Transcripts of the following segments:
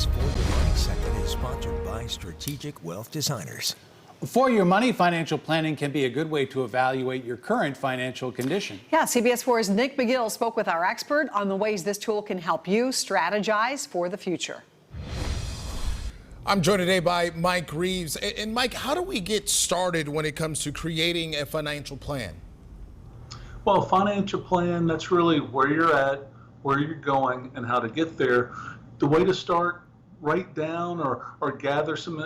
This For Your Money segment is sponsored by Strategic Wealth Designers. For Your Money, financial planning can be a good way to evaluate your current financial condition. Yeah, CBS 4's Nick McGill spoke with our expert on the ways this tool can help you strategize for the future. I'm joined today by Mike Reeves. And Mike, how do we get started when it comes to creating a financial plan? Well, a financial plan, that's really where you're at, where you're going, and how to get there. The way to start, write down or gather some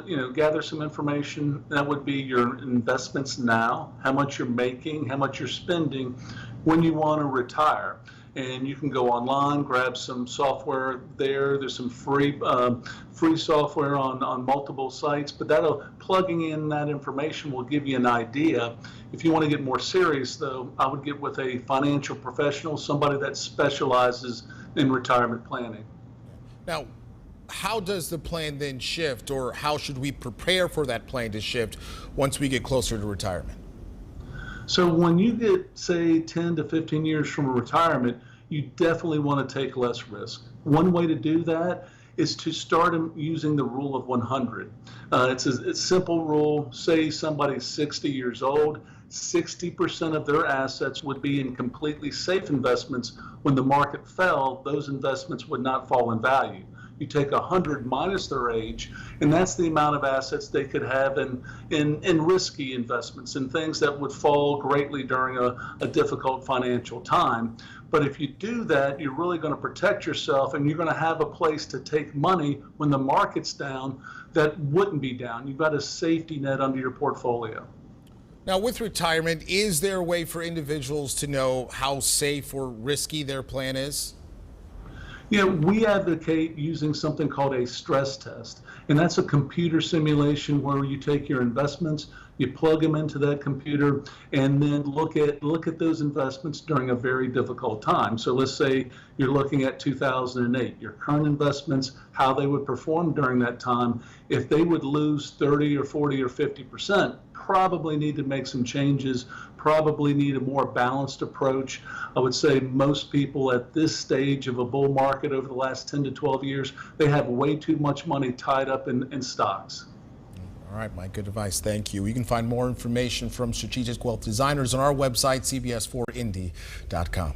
information. That would be your investments now, how much you're making, how much you're spending when you want to retire. And you can go online, grab some software there. There's some free software on multiple sites, but plugging in that information will give you an idea. If you want to get more serious, though, I would get with a financial professional, somebody that specializes in retirement planning. Now, how does the plan then shift, or how should we prepare for that plan to shift once we get closer to retirement? So when you get, say, 10 to 15 years from retirement, you definitely want to take less risk. One way to do that is to start using the rule of 100. It's a simple rule. Say somebody's 60 years old, 60% of their assets would be in completely safe investments. When the market fell, those investments would not fall in value. You take 100 minus their age, and that's the amount of assets they could have in risky investments and things that would fall greatly during a difficult financial time. But if you do that, you're really going to protect yourself, and you're going to have a place to take money when the market's down that wouldn't be down. You've got a safety net under your portfolio. Now, with retirement, is there a way for individuals to know how safe or risky their plan is? Yeah, we advocate using something called a stress test, and that's a computer simulation where you take your investments, you plug them into that computer, and then look at those investments during a very difficult time. So let's say you're looking at 2008, your current investments, how they would perform during that time. If they would lose 30 or 40 or 50%, probably need to make some changes, probably need a more balanced approach. I would say most people at this stage of a bull market over the last 10 to 12 years, they have way too much money tied up in stocks. All right, Mike, good advice. Thank you. You can find more information from Strategic Wealth Designers on our website, cbs4indy.com.